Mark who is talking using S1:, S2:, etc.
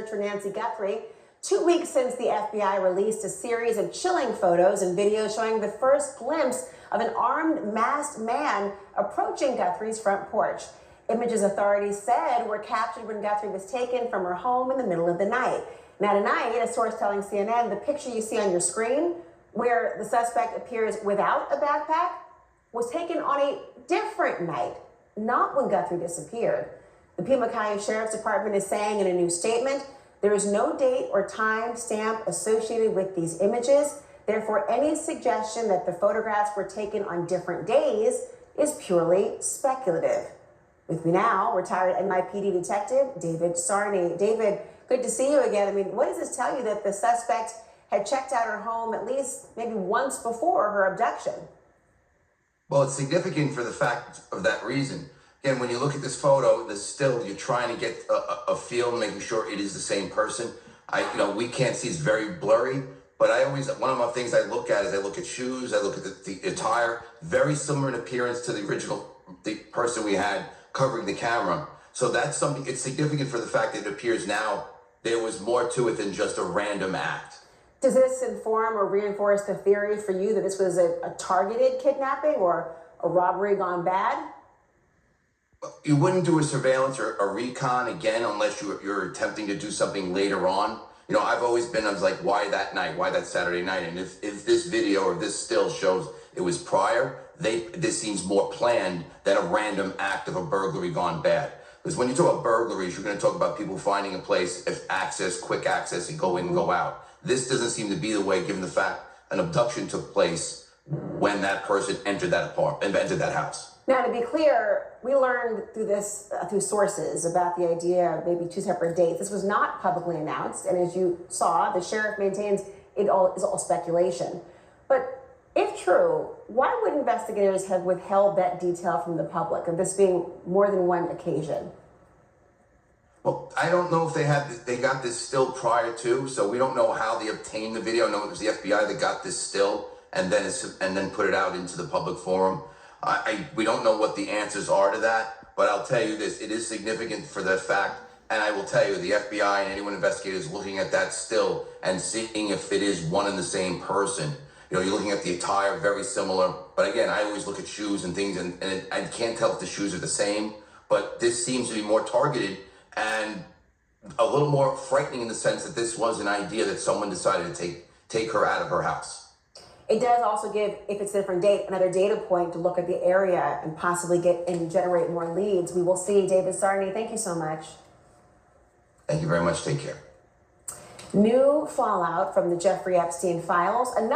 S1: search for Nancy Guthrie. 2 weeks since the FBI released a series of chilling photos and videos showing the first glimpse of an armed, masked man approaching Guthrie's front porch. Images authorities said were captured when Guthrie was taken from her home in the middle of the night. Now tonight, a source telling CNN, the picture you see on your screen, where the suspect appears without a backpack, was taken on a different night, not when Guthrie disappeared. The Pima County Sheriff's Department is saying in a new statement, there is no date or time stamp associated with these images. Therefore, any suggestion that the photographs were taken on different days is purely speculative. With me now, retired NYPD Detective David Sarney. David, good to see you again. I mean, what does this tell you that the suspect had checked out her home at least maybe once before her abduction?
S2: Well, it's significant for the fact of that reason. Again, when you look at this photo, the still, you're trying to get a feel, making sure it is the same person. We can't see, it's very blurry, but one of the things I look at is I look at shoes, I look at the attire, very similar in appearance to the person we had covering the camera. So that's something, it's significant for the fact that it appears now there was more to it than just a random act.
S1: Does this inform or reinforce the theory for you that this was a targeted kidnapping or a robbery gone bad?
S2: You wouldn't do a surveillance or a recon again unless you're attempting to do something later on. I was like, why that night? Why that Saturday night? And if this video or this still shows it was prior, this seems more planned than a random act of a burglary gone bad. Because when you talk about burglaries, you're going to talk about people finding a place, quick access, and go in and go out. This doesn't seem to be the way, given the fact an abduction took place when that person entered that apartment, entered that house.
S1: Now, to be clear, we learned through sources about the idea of maybe 2 separate dates. This was not publicly announced, and as you saw, the sheriff maintains it all is all speculation. But if true, why would investigators have withheld that detail from the public, of this being more than one occasion?
S2: Well, I don't know if they got this still prior to, so we don't know how they obtained the video. I know it was the FBI that got this still and then put it out into the public forum. We don't know what the answers are to that, but I'll tell you this, it is significant for that fact, and I will tell you the FBI and anyone investigators looking at that still and seeing if it is one and the same person. You're looking at the attire, very similar, but again, I always look at shoes and things, and I can't tell if the shoes are the same, but this seems to be more targeted and a little more frightening in the sense that this was an idea that someone decided to take her out of her house.
S1: It does also give, if it's a different date, another data point to look at the area and possibly get and generate more leads. We will see. David Sarney, thank you so much.
S2: Thank you very much. Take care.
S1: New fallout from the Jeffrey Epstein files.